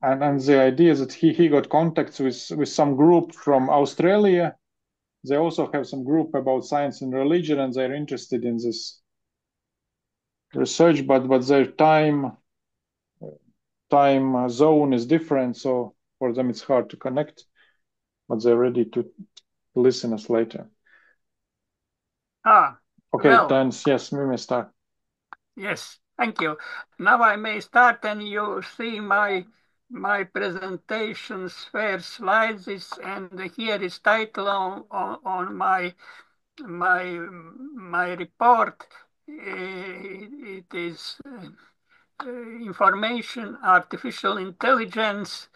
And the idea is that he got contacts with some group from Australia. They also have some group about science and religion, and they're interested in this research, but their time zone is different, so for them it's hard to connect, but they're ready to listen us later. Ah, Okay, well, then yes, we may start. yes, thank you. Now I may start, and you see my presentation's fair slides is, and here is title on my report. It is information artificial intelligence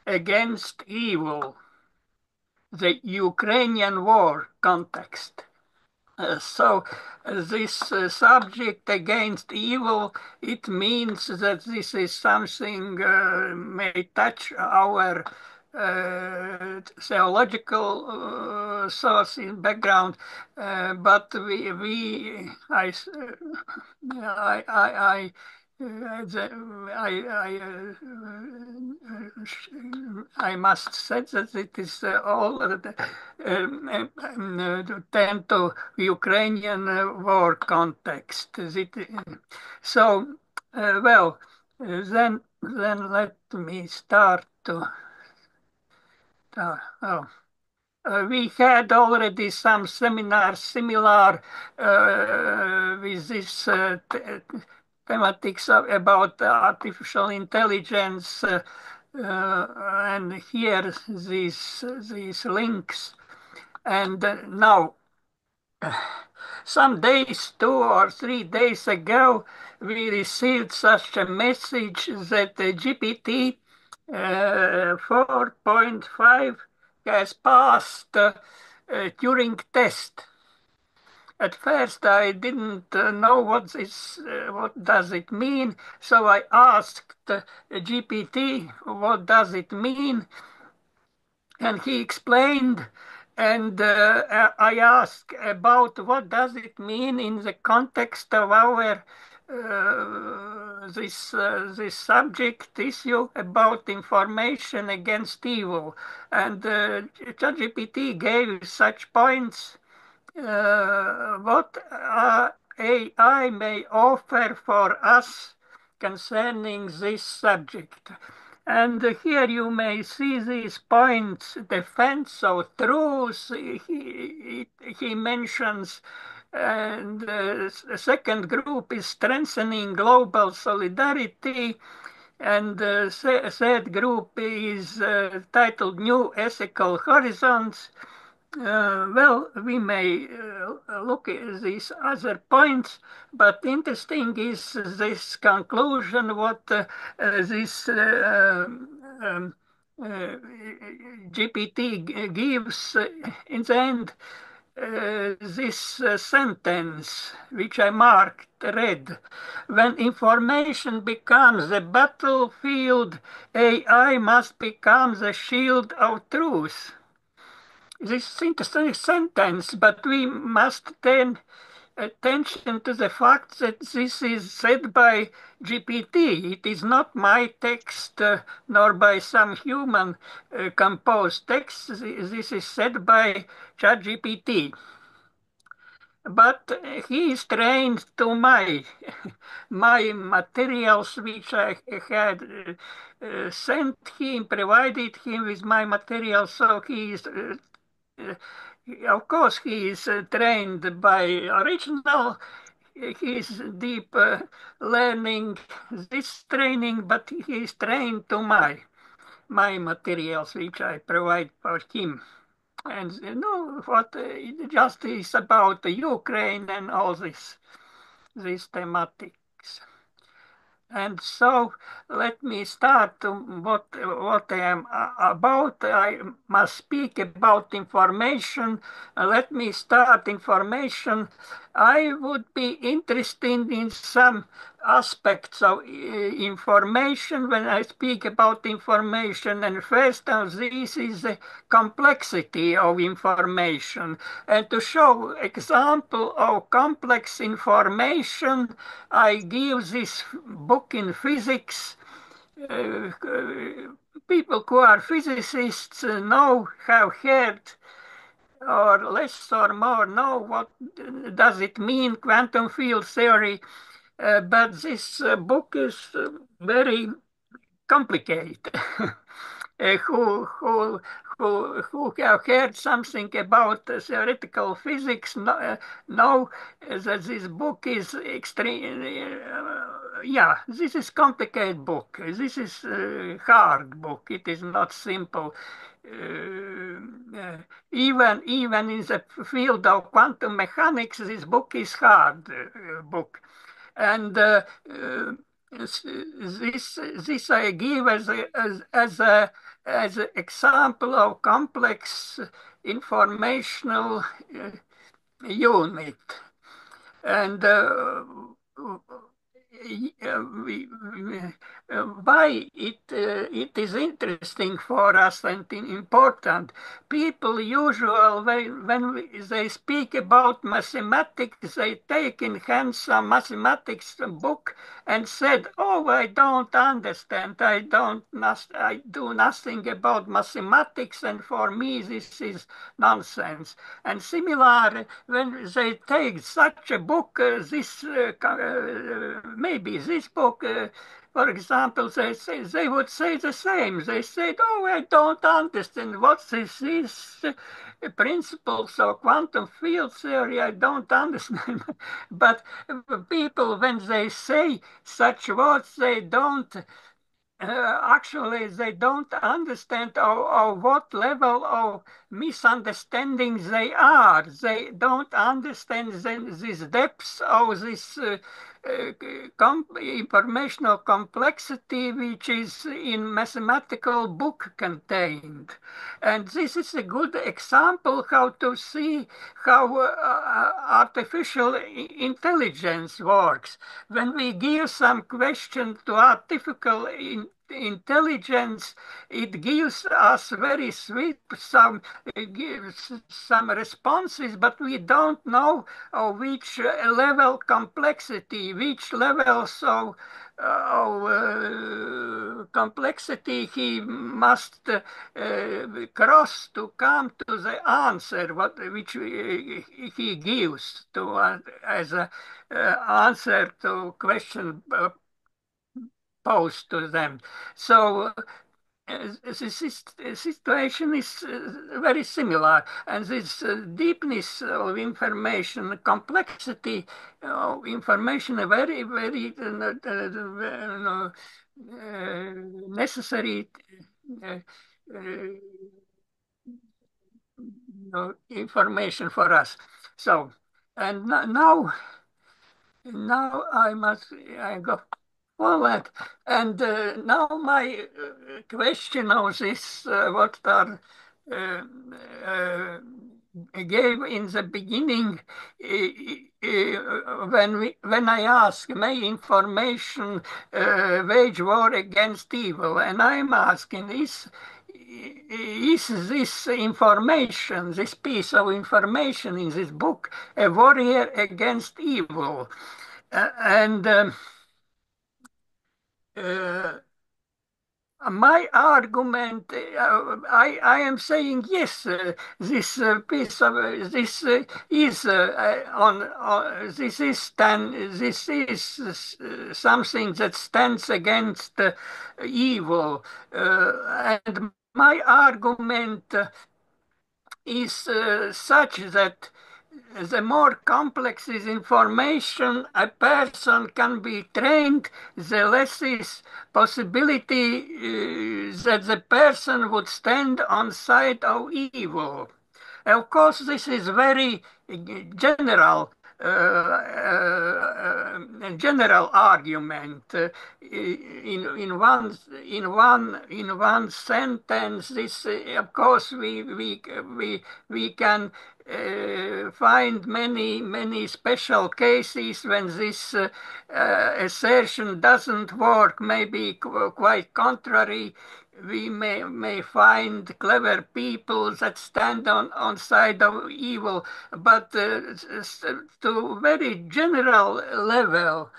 against evil, the Ukrainian war context. This subject against evil, it means that this is something may touch our theological source in background, but I, I must say that it is all tend to Ukrainian war context. So, then let me start to. Oh. We had already some seminars similar with this thematics about artificial intelligence, and here these links. And now, some days, 2 or 3 days ago, we received such a message that the GPT 4.5 has passed Turing test. At first, I didn't know what does it mean, so I asked GPT, what does it mean? And he explained, and I asked about what does it mean in the context of our this subject issue about information against evil, and ChatGPT gave such points what AI may offer for us concerning this subject. And here you may see these points: defense of truth, he mentions, and the second group is strengthening global solidarity, and the third group is titled New Ethical Horizons. We may look at these other points, but interesting is this conclusion, what this GPT gives in the end. This sentence, which I marked red: when information becomes the battlefield, AI must become the shield of truth. This is interesting sentence, but we must then attention to the fact that this is said by GPT. It is not my text, nor by some human composed text. This is said by ChatGPT. But he is trained to my materials, which I had sent him, provided him with my materials, so he is uh, of course, he is trained by original. He is deep learning this training, but he is trained to my materials, which I provide for him. And you know what? Just is about the Ukraine and all this these thematics. And so let me start what I am about. I must speak about information. Let me start information. I would be interested in some aspects of information when I speak about information. And first of these is the complexity of information. And to show example of complex information, I give this book in physics, people who are physicists know, have heard, or less or more know what does it mean, quantum field theory. But this book is very complicated. uh, who, who, who have heard something about theoretical physics know that this book is extreme. Yeah, this is complicated book. This is hard book. It is not simple. Even in the field of quantum mechanics, this book is hard book, and this I give as an example of complex informational unit, and why it is interesting for us and important. People usually, when they speak about mathematics, they take in hand some mathematics book and said, "Oh, I don't understand. I do nothing about mathematics, and for me this is nonsense." And similar, when they take such a book, maybe this book, for example, they would say the same. They said, "Oh, I don't understand what this is. Principles of quantum field theory, I don't understand." But people, when they say such words, they don't actually, they don't understand what level of misunderstanding they are. They don't understand this depths of this informational complexity which is in mathematical book contained. And this is a good example how to see how artificial intelligence works. When we give some question to artificial intelligence, it gives us very sweet gives some responses, but we don't know which level complexity, which levels of complexity he must cross to come to the answer which he gives to as an answer to question posed to them. So the situation is very similar, and this deepness of information, complexity of information, a very, very necessary information for us. So, and now I go forward. And now my question of this, what are gave in the beginning, when I ask, may information wage war against evil? And I'm asking, is this information, this piece of information in this book, a warrior against evil? My argument, I am saying yes. This piece of this is this is something that stands against evil, and my argument is such that the more complex is information a person can be trained, the less is possibility that the person would stand on side of evil. Of course, this is very general general argument. In one sentence, this of course we can find many special cases when this assertion doesn't work, maybe quite contrary. We may find clever people that stand on side of evil, but to very general level,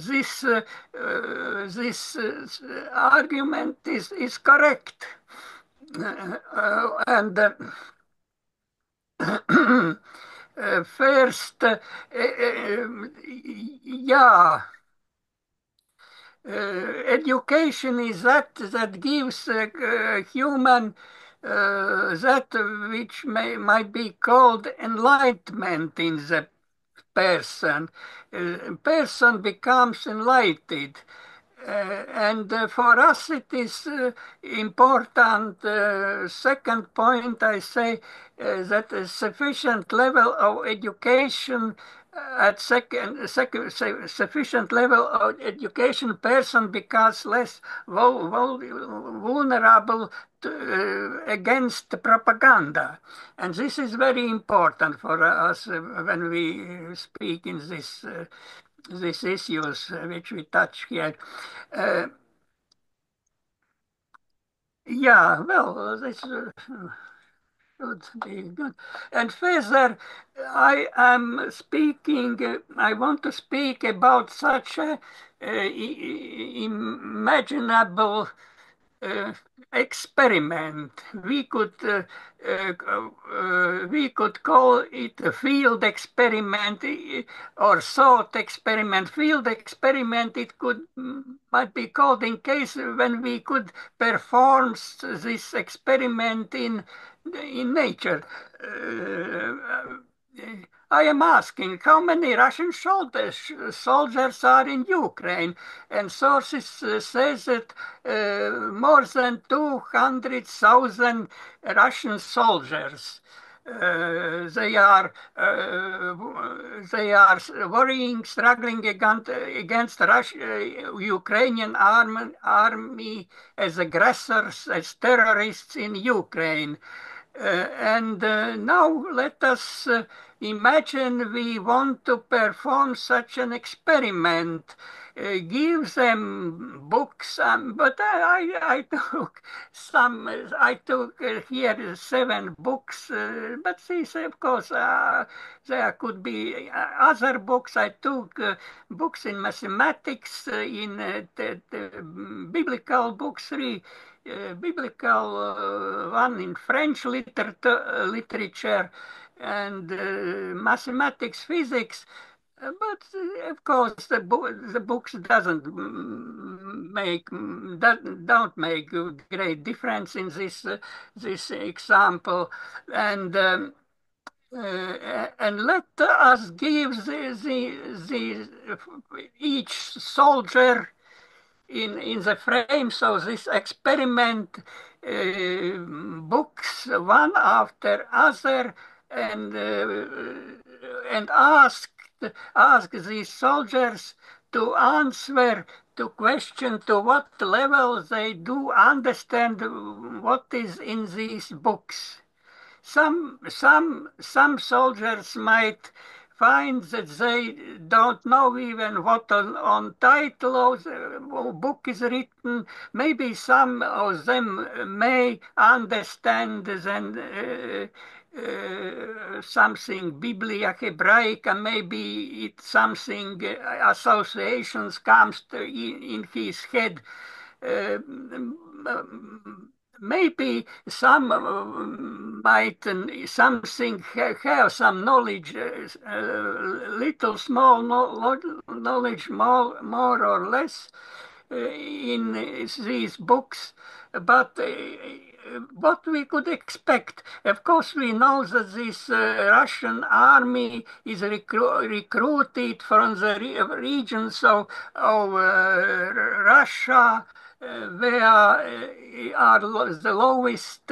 this argument is correct. And first, yeah, education is that gives human that which might be called enlightenment in the person. Person becomes enlightened. And for us, it is important. Second point, I say that a sufficient level of education sufficient level of education, person becomes less vulnerable against propaganda, and this is very important for us when we speak in these issues which we touch here. Uh, yeah, well, this should be good. And further, I am speaking, I want to speak about such a imaginable uh, experiment. We could call it a field experiment or thought experiment. Field experiment it could might be called in case when we could perform this experiment in nature. I am asking how many Russian soldiers are in Ukraine, and sources says that more than 200,000 Russian soldiers. They are worrying, struggling against Ukrainian army as aggressors, as terrorists in Ukraine. And now let us imagine we want to perform such an experiment. Give them books, but I took some. I took here 7 books, but these, of course, there could be other books. I took books in mathematics, in the biblical books, 3 biblical, one in French literature, and mathematics, physics. But of course, the books doesn't make don't make a great difference in this example, and. And let us give each soldier in the frames of this experiment books one after other, and ask these soldiers to answer to question to what level they do understand what is in these books. Some soldiers might find that they don't know even what on title of the book is written. Maybe some of them may understand then something Biblia Hebraica, maybe it's something associations comes in his head. Maybe some might something have some knowledge, little small knowledge, more or less in these books, but what we could expect. Of course, we know that this Russian army is recruited from the regions of Russia, where are the lowest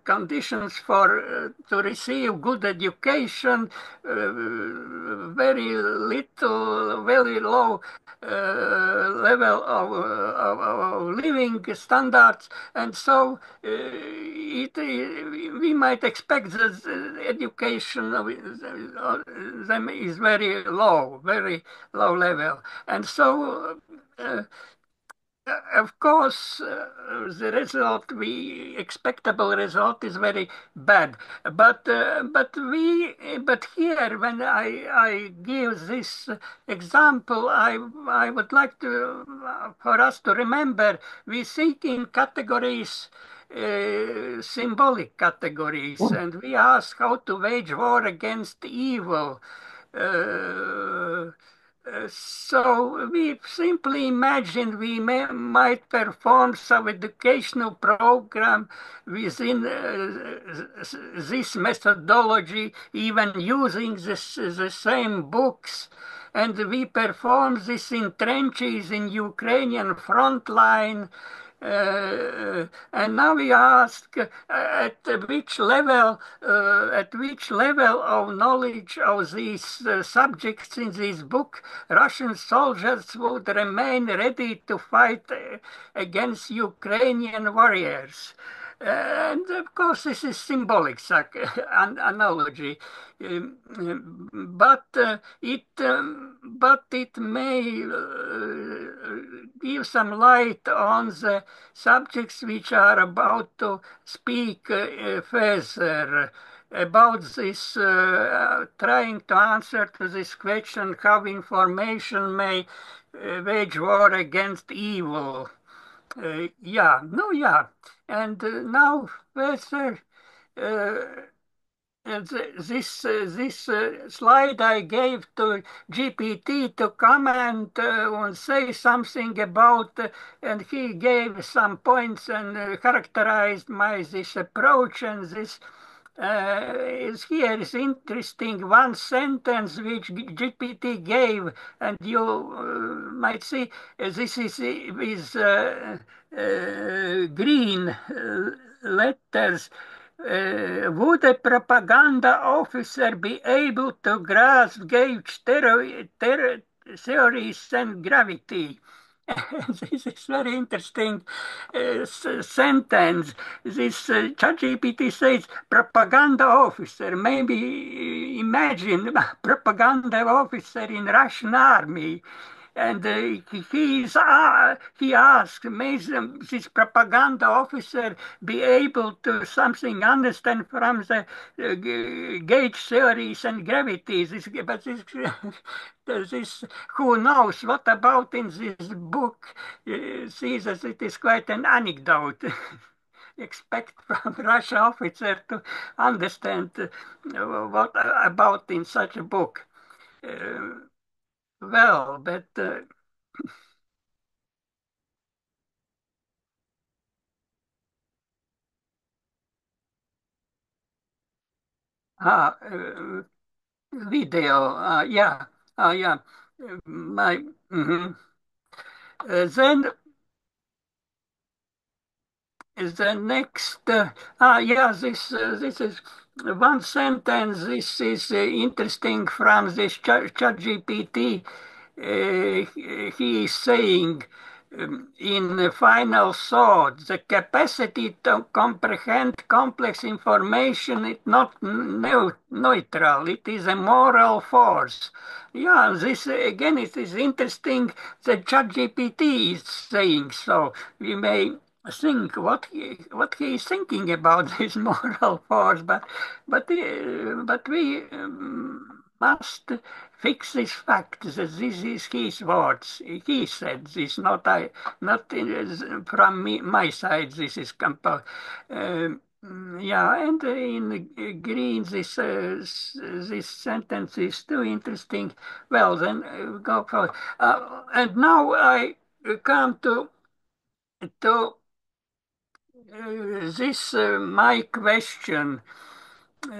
conditions for to receive good education, very little, very low level of living standards, and so we might expect that the education of them is very low level, and so. Of course, the result, we expectable result is very bad. But here, when I give this example, I would like to for us to remember we think in categories. Symbolic categories, and we ask how to wage war against evil. Uh, so we simply imagine might perform some educational program within this methodology, even using the same books. And we perform this in trenches in Ukrainian front line. And now we ask at which level of knowledge of these subjects in this book Russian soldiers would remain ready to fight against Ukrainian warriors. And of course, this is symbolic analogy, but it may give some light on the subjects which are about to speak further about this, trying to answer to this question how information may wage war against evil. Yeah, no, yeah. And now further, uh, this slide I gave to GPT to comment and say something about, and he gave some points and characterized my this approach and this. Is here is interesting one sentence which GPT gave, and you might see this is with green letters. Would a propaganda officer be able to grasp gauge theories and gravity? This is very interesting sentence. This ChatGPT says propaganda officer. Maybe imagine a propaganda officer in Russian army. And he asked, may this propaganda officer be able to something understand from the gauge theories and gravity? But this, this, who knows? What about in this book? Sees as it is quite an anecdote. Expect from Russian officer to understand what about in such a book. Uh, well, but ah, video, yeah, yeah. My mhm. Then is the next. Yeah, this is one sentence. This is interesting from this chat GPT. He is saying in the final thought, the capacity to comprehend complex information is not neutral, it is a moral force. Yeah, this again, it is interesting that ChatGPT is saying so. We may think what he is thinking about this moral force, but we must fix this fact that this is his words. He said this, not I, not from me, my side. This is composed. Yeah, and in green, this sentence is too interesting. Well, then go for. And now I come to this my question.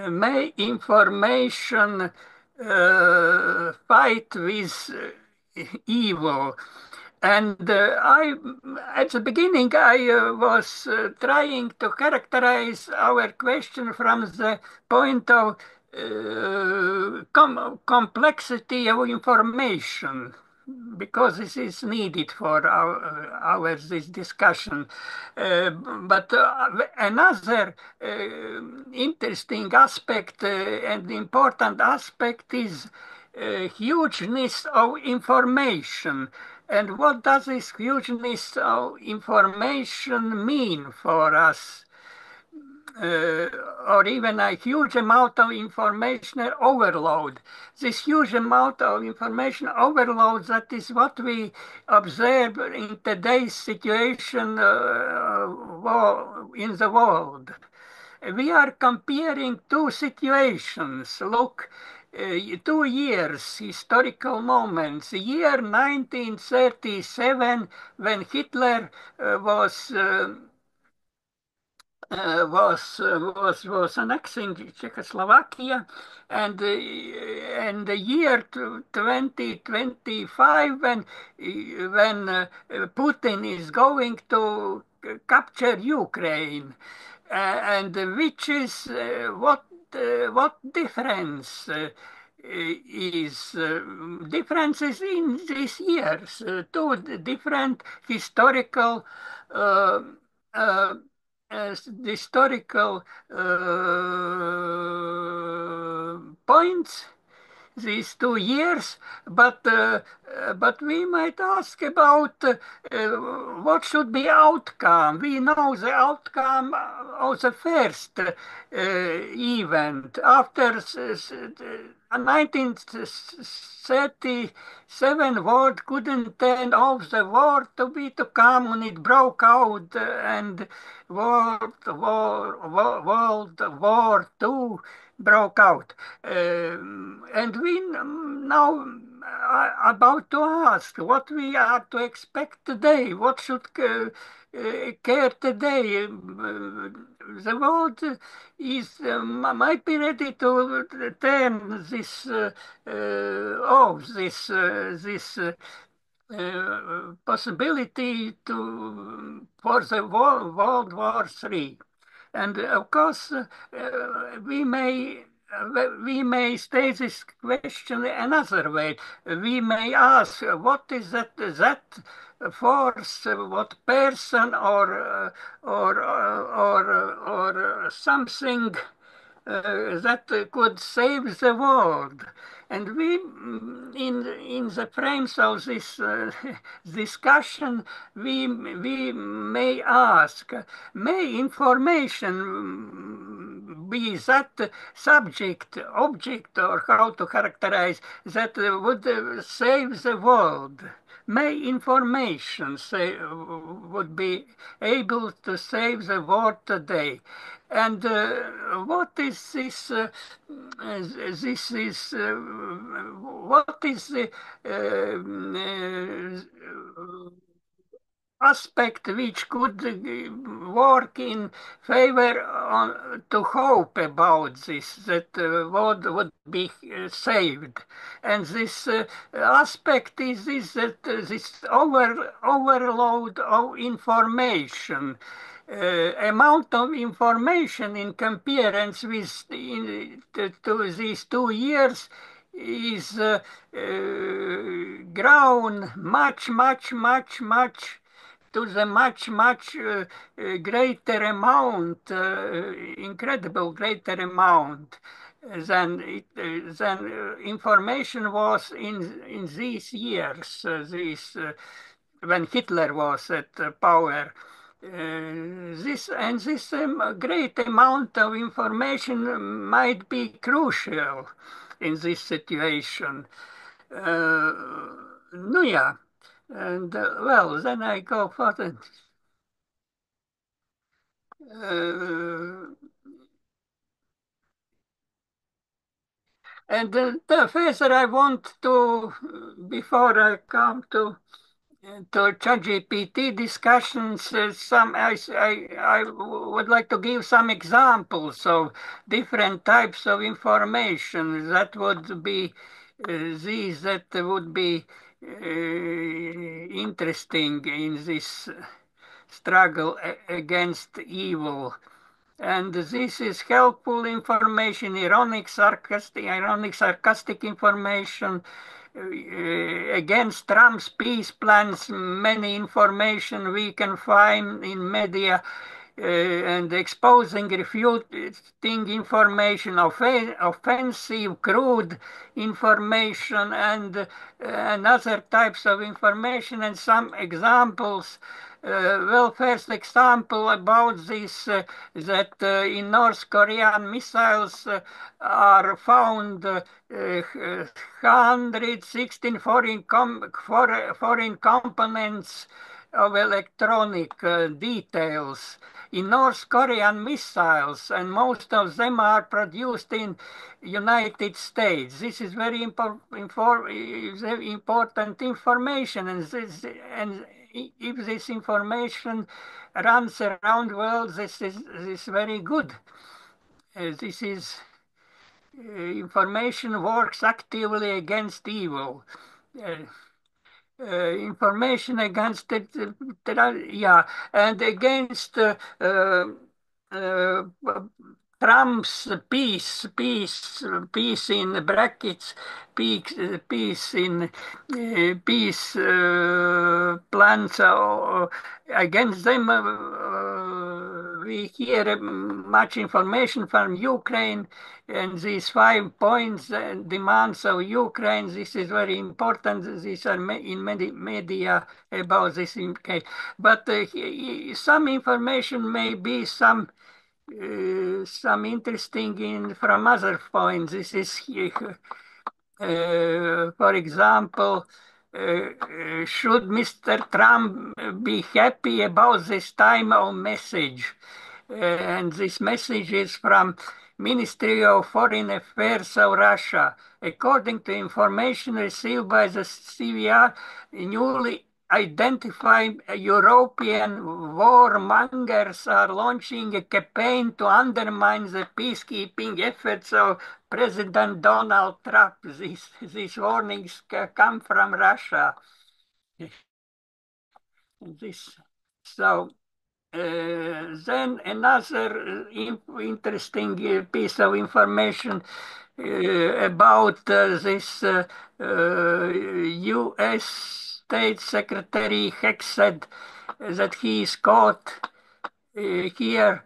May information fight with evil? And at the beginning, I was trying to characterize our question from the point of complexity of information, because this is needed for our this discussion. But another interesting aspect and important aspect is hugeness of information. And what does this hugeness of information mean for us? Or even a huge amount of information overload. This huge amount of information overload, that is what we observe in today's situation in the world. We are comparing two situations. Look, 2 years, historical moments. The year 1937, when Hitler was was annexing Czechoslovakia, and the year 2025, when Putin is going to capture Ukraine, and which is what difference is differences in these years, two different historical uh, uh, historical points these 2 years, but we might ask about what should be outcome. We know the outcome of the first event after 1937. World couldn't turn off the war to be to come when it broke out, and World War II broke out. And we now about to ask what we are to expect today, what should care today. The world is might be ready to turn this off, this possibility to for the World War III. And of course, we may state this question another way. We may ask, what is that force, what person or something that could save the world. And we, in the frames of this discussion, we may ask, may information be that subject, object, or how to characterize, that would save the world? May information would be able to save the world today? And what is this? This is what is the aspect which could work in favor to hope about this, that world would be saved. And this aspect is this, that this overload of information, amount of information in comparison with to these 2 years is grown much to the much greater amount, incredible greater amount than information was in these years, when Hitler was at power. This great amount of information might be crucial in this situation. No, yeah. And well, then I go further. Uh, and further, I want to, before I come to ChatGPT discussions, I would like to give some examples of different types of information that would be these that would be interesting in this struggle against evil. And this is helpful information, ironic, sarcastic information, against Trump's peace plans, many information we can find in media and exposing, refuting information, offensive, crude information, and other types of information, and some examples. Well, first example about this, that in North Korean missiles are found 116 foreign components of electronic details in North Korean missiles, and most of them are produced in United States. This is very important information, and if this information runs around the world, this very good. This is information works actively against evil. Information against yeah, and against Trump's peace in brackets, peace in peace plans. Against them, we hear much information from Ukraine, and these 5 points demands of Ukraine. This is very important. These are in many media about this case. But some information may be some interesting from other points. This is, for example, should Mr. Trump be happy about this time of message? And this message is from Ministry of Foreign Affairs of Russia. According to information received by the CVR, newly identified European warmongers are launching a campaign to undermine the peacekeeping efforts of President Donald Trump. These warnings come from Russia. So then another interesting piece of information about this U.S. State Secretary Heck said that he is caught here.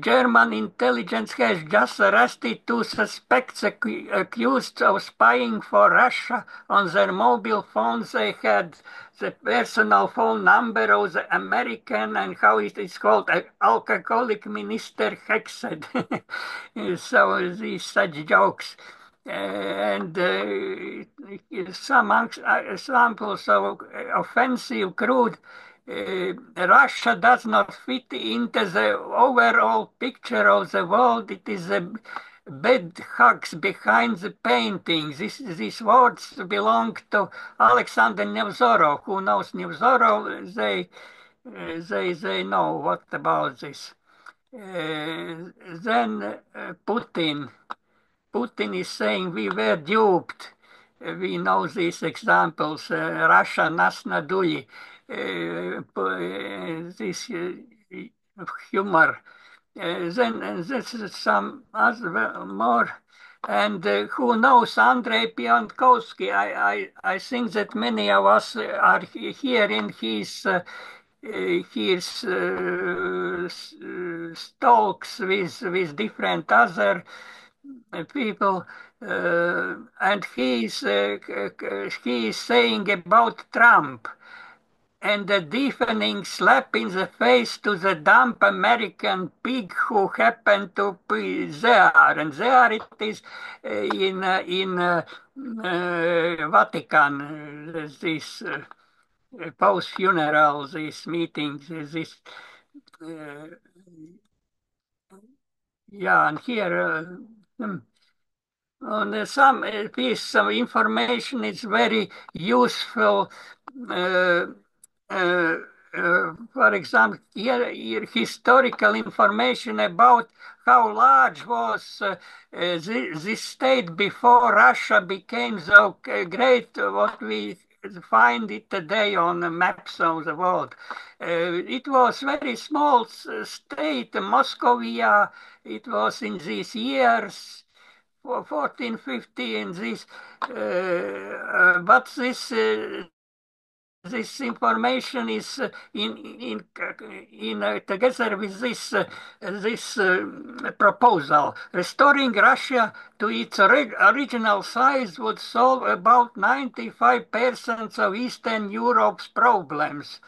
German intelligence has just arrested 2 suspects accused of spying for Russia. On their mobile phones, they had the personal phone number of the American and how it is called, alcoholic minister Hexed. So these such jokes. And some examples of offensive, crude. Russia does not fit into the overall picture of the world. It is the bed hugs behind the paintings. These words belong to Alexander Nevzorov. Who knows Nevzorov? They know what about this. Then Putin. Putin is saying we were duped. We know these examples. Russia nas naduli. This humor. Then this is some other more. And who knows Andrei Piontkovsky? I think that many of us are hearing his talks with different other people, and he is saying about Trump and the deafening slap in the face to the dumb American pig who happened to be there. And there it is in Vatican, this post-funeral, these meetings, this, yeah, and here, on some piece of information is very useful. For example, here historical information about how large was this state before Russia became so great, what we find it today on the maps of the world. It was very small state, Moscovia. It was in these years, 1450, in this, but this this information is together with this proposal. Restoring Russia to its original size would solve about 95% of Eastern Europe's problems.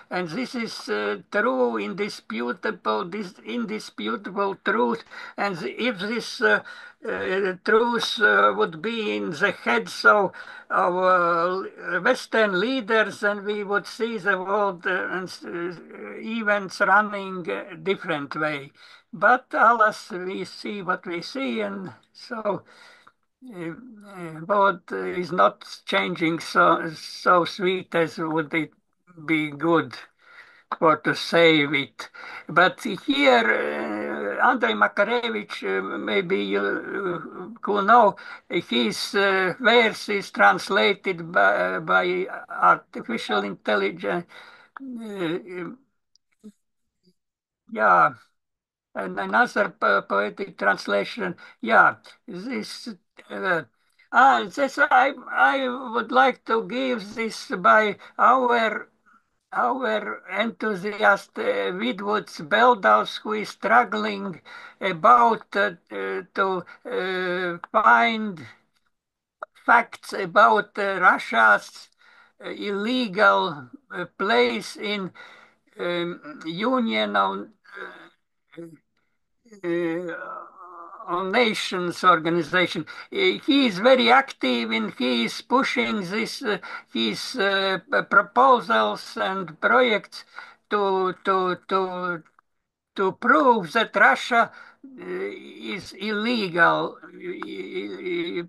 And this is true, indisputable truth. And if this truth would be in the heads of Western leaders, then we would see the world events running a different way. But alas, we see what we see, and so world is not changing so sweet as would it be good for to save it. But here, Andrei Makarevich, maybe you could know, his verse is translated by artificial intelligence. Yeah, and another poetic translation. Yeah, this. This I would like to give this by our enthusiast Widwoods Beldaus, who is struggling about to find facts about Russia's illegal place in Union on Nations organization. He is very active and he is pushing his proposals and projects to prove that Russia is illegal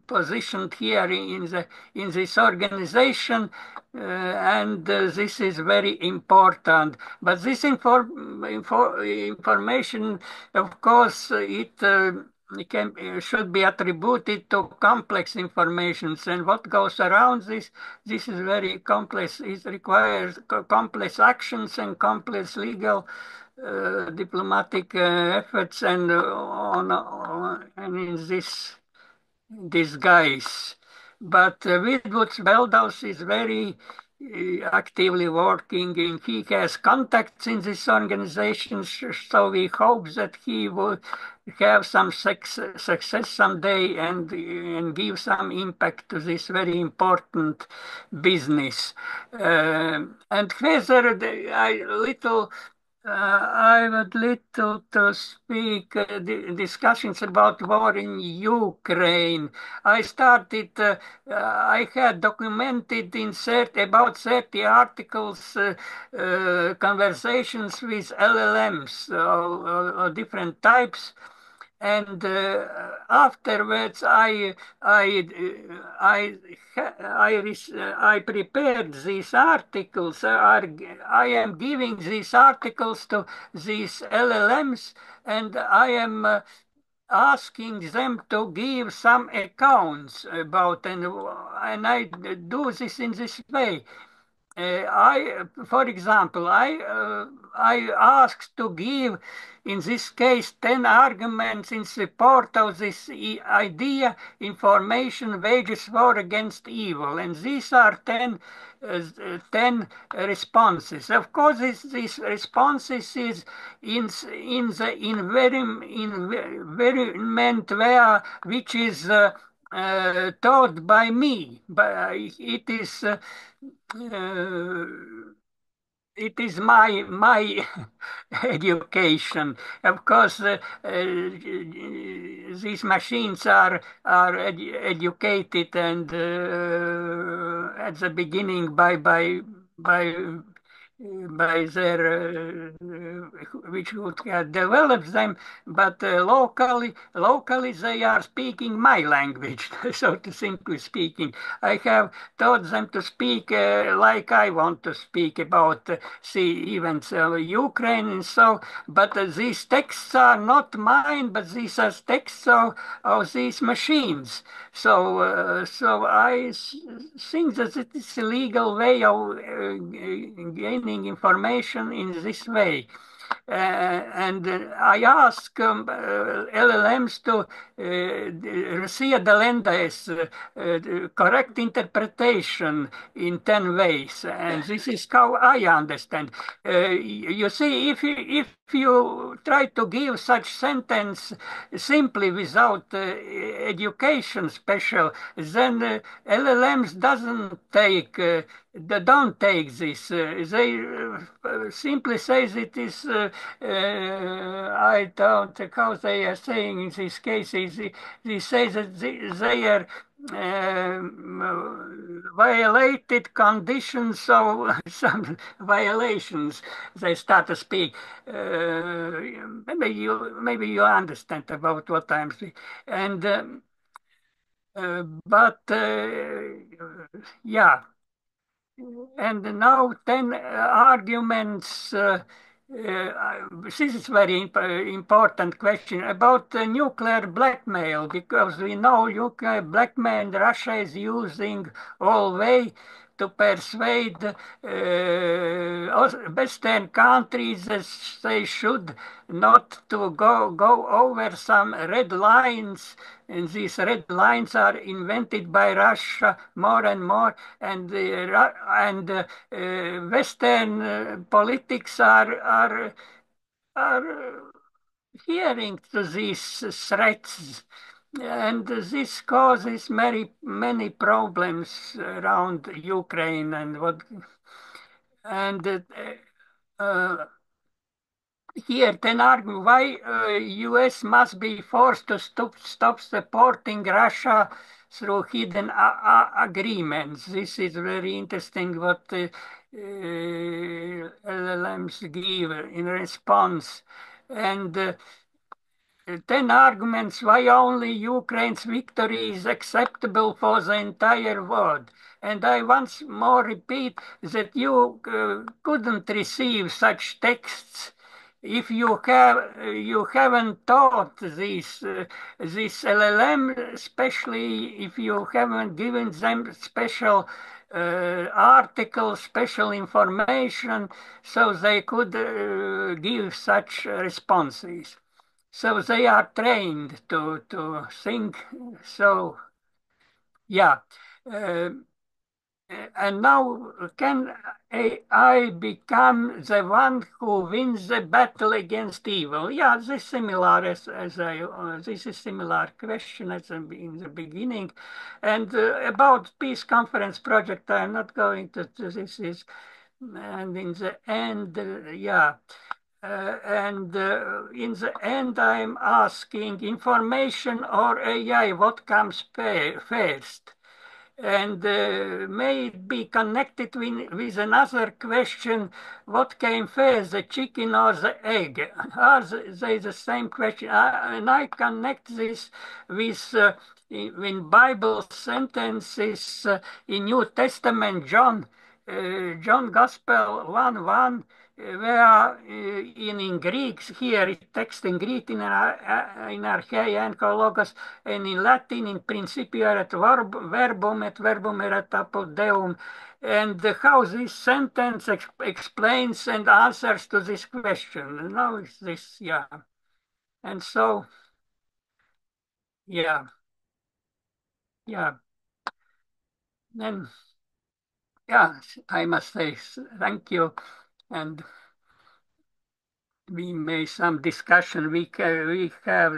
positioned here in this organization, and this is very important. But this information, of course, should be attributed to complex information, and what goes around this is very complex. It requires complex actions and complex legal diplomatic efforts and and in this disguise. But Widwoods Beldaus is very actively working and he has contacts in this organization, so we hope that he will have some success someday and give some impact to this very important business. And Heather, I would little to speak discussions about war in Ukraine. I had documented in about 30 articles, conversations with LLMs of different types. And afterwards, I prepared these articles. I am giving these articles to these LLMs, and I am asking them to give some accounts about, and I do this in this way. For example, I asked to give, in this case, 10 arguments in support of this idea, information wages war against evil. And these are 10 responses. Of course, these responses is in the environment which is taught by me. But it is my education. Of course, these machines are educated and at the beginning by their which would have developed them, but locally they are speaking my language, so to simply speaking. I have taught them to speak like I want to speak about see events of Ukraine and so. But these texts are not mine, but these are texts of these machines. So I think that it is a legal way of gaining information in this way. And I ask LLMs to see the Lende's correct interpretation in 10 ways, and this is how I understand. You see, if you try to give such sentence simply without education special, then LLMs doesn't take they don't take this. They simply say it is. I don't know how they are saying in this case. They say that they are violated conditions, so some violations they start to speak. Maybe you understand about what I'm saying, and but yeah. And now 10 arguments. This is very important question about nuclear blackmail, because we know nuclear blackmail Russia is using all way to persuade Western countries that they should not to go over some red lines, and these red lines are invented by Russia more and more, and Western politics are hearing to these threats, and this causes many problems around Ukraine and here, then argue why U.S. must be forced to stop supporting Russia through hidden agreements. This is very interesting what LLMs give in response. And 10 arguments why only Ukraine's victory is acceptable for the entire world. And I once more repeat that you couldn't receive such texts if you haven't taught this LLM, especially if you haven't given them special articles, special information, so they could give such responses. So they are trained to think. So yeah. And now, can AI become the one who wins the battle against evil? Yeah, this similar this is similar question as in the beginning, and about peace conference project, I'm not going to this is, and in the end, yeah. And in the end, I'm asking information or AI, what comes first? And may it be connected with another question, what came first, the chicken or the egg? Are they the same question? And I connect this with in Bible sentences in New Testament, John Gospel 1:1, where in Greek, here text in Greek in archaean logos, and in Latin in principio erat verbum et verbum erat apud Deum, and how this sentence explains and answers to this question. Now is this, yeah. And so, yeah, yeah. Then, yeah, I must say thank you, and we made some discussion. We have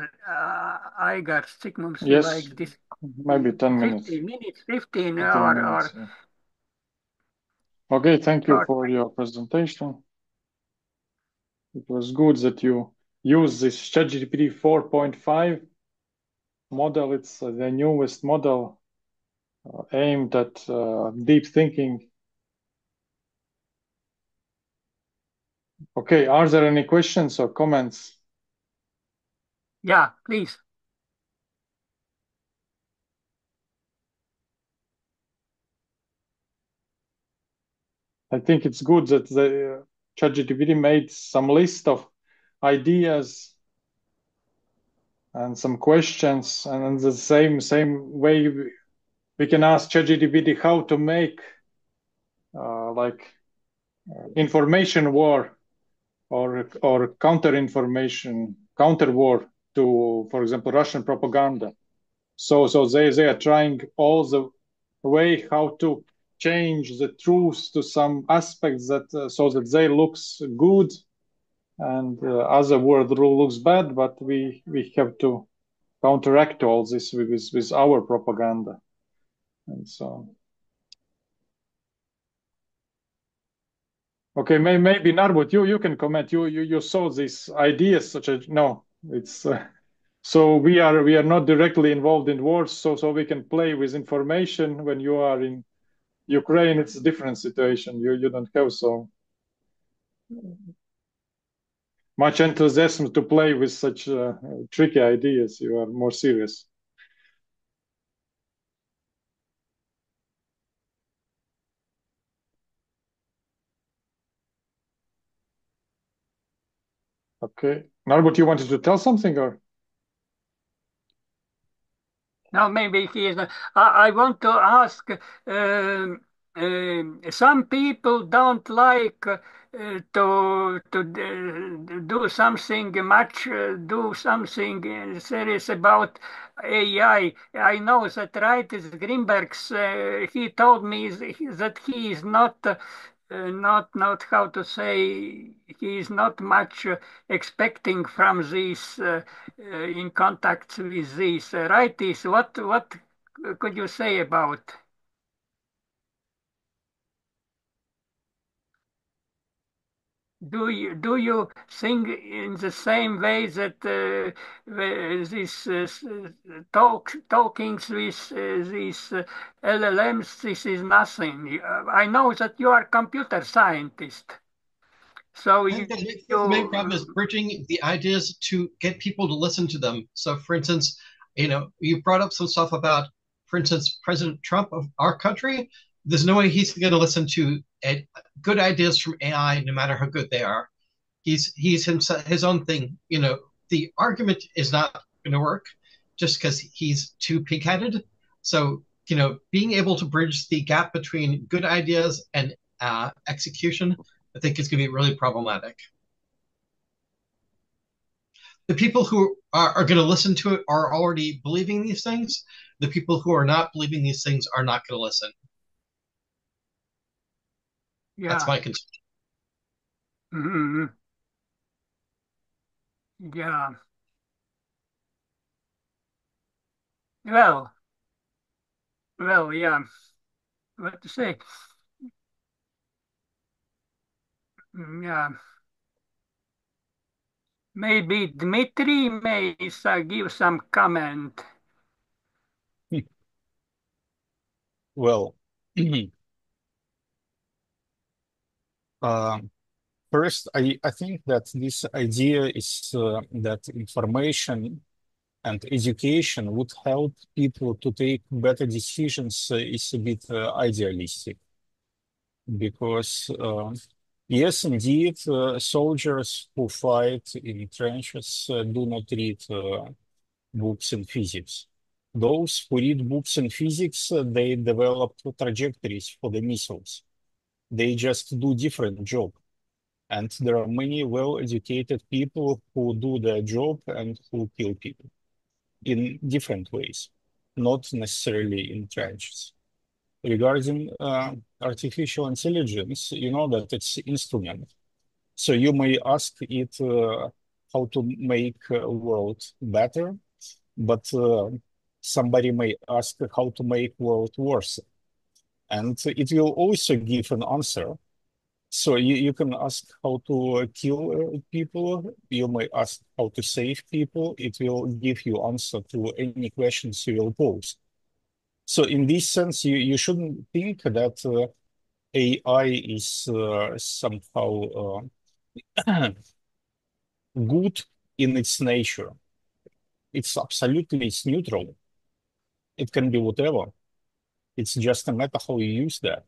Aigar Sigmund, Yes, like this. maybe 10 minutes. 15 minutes, 15 15 or minutes, yeah. Okay, thank you for your presentation. It was good that you use this ChatGPT 4.5 model. It's the newest model aimed at deep thinking. Okay, are there any questions or comments? Yeah, please. I think it's good that the ChatGPT made some list of ideas and some questions, and in the same way we can ask ChatGPT how to make like information war or counter information, counter war to, for example, Russian propaganda. So they are trying all the way how to change the truth to some aspects that so that they looks good and other world rule looks bad, but we have to counteract all this with our propaganda and so on. Okay, maybe Narbut, you can comment. You saw these ideas such as no, it's so we are not directly involved in wars, so we can play with information. When you are in Ukraine, it's a different situation. You don't have so much enthusiasm to play with such tricky ideas. You are more serious. Okay, Narbut, you wanted to tell something or? Now, maybe he is not. I want to ask, some people don't like to do something much, do something serious about AI. I know that right is Greenberg's, he told me that he is not how to say, he is not much expecting from these in contact with these righties. What could you say about? Do you think in the same way that this talkings with these LLMs, this is nothing? I know that you are computer scientist, so I think the main problem is bridging the ideas to get people to listen to them. So, for instance, you brought up some stuff about, for instance, President Trump of our country. There's no way he's going to listen to good ideas from AI, no matter how good they are. He's himself, his own thing. The argument is not going to work just because he's too pig-headed. So, being able to bridge the gap between good ideas and execution, I think is going to be really problematic. The people who are going to listen to it are already believing these things. The people who are not believing these things are not going to listen. yeah. That's my concern. Mm-hmm. Yeah. Well, yeah. What to say? Yeah. Maybe Dmitry may give some comment. Well, first, I think that this idea is that information and education would help people to take better decisions is a bit idealistic. Because, yes, indeed, soldiers who fight in trenches do not read books in physics. Those who read books in physics, they develop trajectories for the missiles. They just do different job. And there are many well-educated people who do their job and who kill people in different ways, not necessarily in trenches. Regarding artificial intelligence, you know that it's instrument. So you may ask it how to make a world better, but somebody may ask how to make world worse. And it will also give an answer. So you can ask how to kill people. You may ask how to save people. It will give you answer to any questions you will pose. So in this sense, you shouldn't think that AI is somehow good in its nature. It's neutral. It can be whatever. It's just a matter how you use that.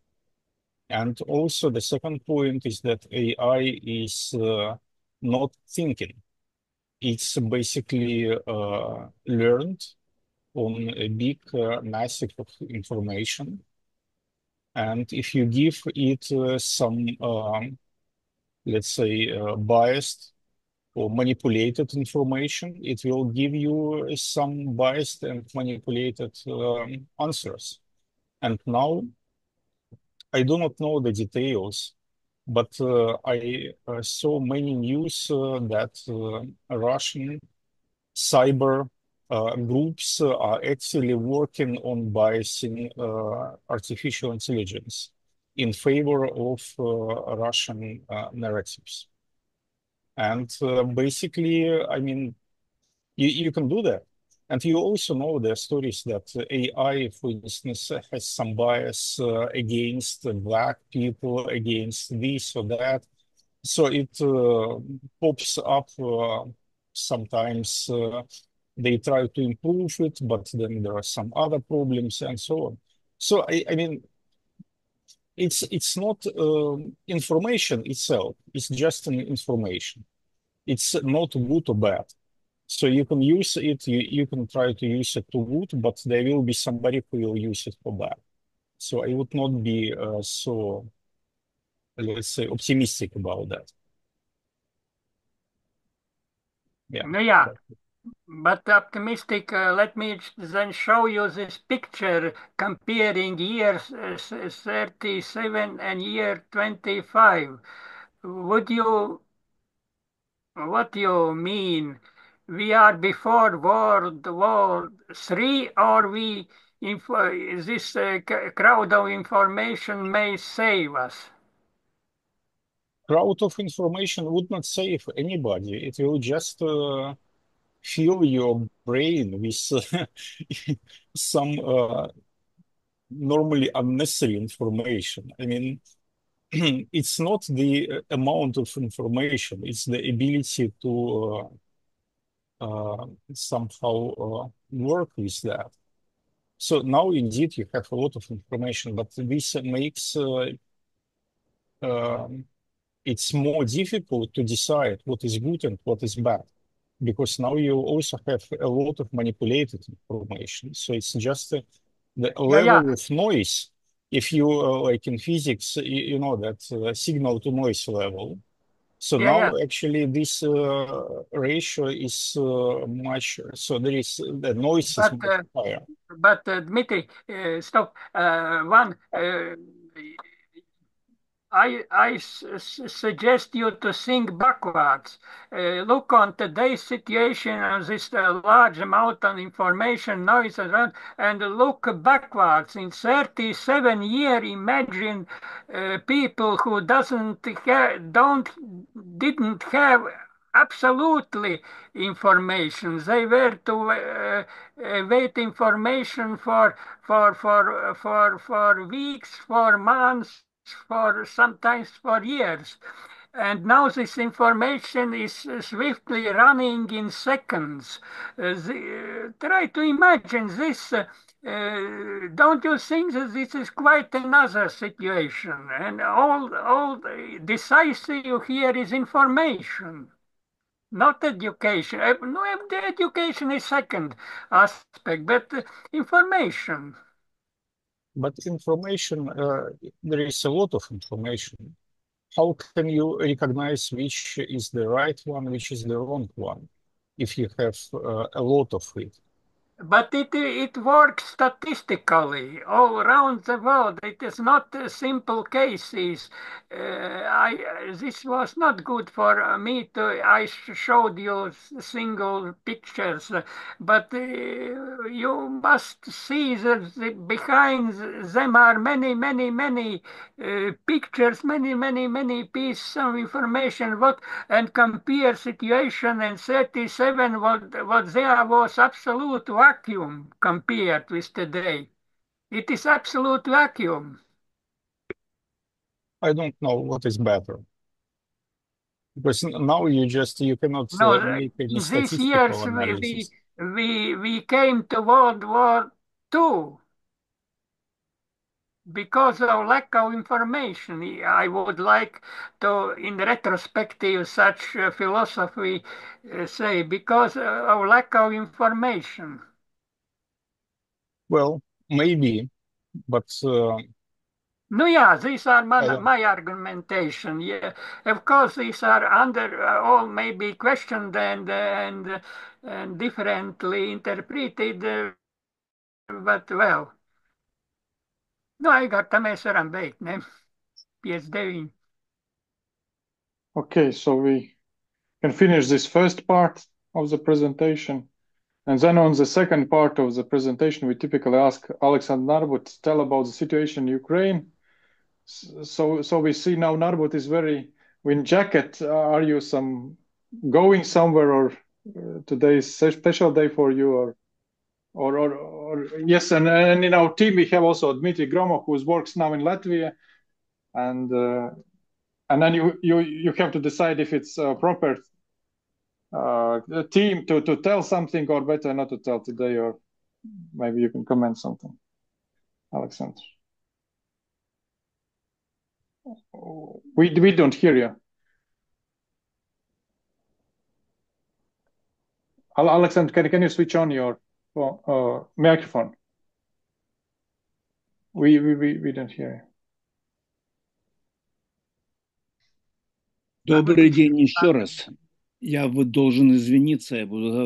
And also the second point is that AI is not thinking. It's basically learned on a big massive of information. And if you give it some let's say, biased or manipulated information, it will give you some biased and manipulated answers. And now I do not know the details, but I saw many news that Russian cyber groups are actually working on biasing artificial intelligence in favor of Russian narratives. And basically, I mean, you can do that. And you also know the stories that AI, for instance, has some bias against black people, against this or that. So it pops up sometimes. They try to improve it, but then there are some other problems and so on. So I mean, it's not information itself. It's just an information. It's not good or bad. So you can use it, you can try to use it to good, but there will be somebody who will use it for bad. So I would not be so, let's say, optimistic about that. Yeah. Yeah, but optimistic. Let me then show you this picture comparing years 37 and year 25. Would you, what do you mean? We are before World War III, or this crowd of information may save us? Crowd of information would not save anybody. It will just fill your brain with some normally unnecessary information. I mean, it's not the amount of information, it's the ability to somehow work with that. So now indeed you have a lot of information, but this makes it's more difficult to decide what is good and what is bad, because now you also have a lot of manipulated information. So it's just the level of noise. If you like in physics, you know that signal to noise level. So now actually this ratio is much, so there is the noise is much higher. But Dmitry, stop. I suggest you to think backwards. Look on today's situation and this large amount of information, noise around, and look backwards. In 37 years, imagine people who didn't have absolutely information. They were to wait information for weeks, for months, for sometimes for years. And now this information is swiftly running in seconds. Try to imagine this. Don't you think that this is quite another situation? And all decisive here is information, not education. No, the education is second aspect, but information. But information, there is a lot of information. How can you recognize which is the right one, which is the wrong one, if you have a lot of it? But it works statistically all around the world. It is not simple cases. This was not good for me to. I showed you single pictures, but you must see that behind them are many, many, many pictures, many pieces of information. And compare situation in 37, what there was absolute vacuum compared with today. It is absolute vacuum. I don't know what is better. Because now you cannot make any these statistical years analysis. we came to World War II because of lack of information. I would like to, in retrospective, such philosophy say, because of lack of information. Well, maybe, but No, yeah, these are my argumentation. Yeah, of course, these are under all maybe questioned and differently interpreted, but well, no, aigā mēs varam beigt, ne? 5-9. Okay, so we can finish this first part of the presentation. And then on the second part of the presentation, we typically ask Alexander Narbut to tell about the situation in Ukraine. So we see now Narbut is very in jacket. Are you going somewhere, or today is a special day for you, or yes? And in our team we have also Dmitry Gromov, who works now in Latvia, and then you have to decide if it's a proper team to tell something, or better not to tell today, or maybe you can comment something, Alexander. We don't hear you. Alexander, can you switch on your microphone? We don't hear you. Добрый день еще раз. Я должен извиниться, я буду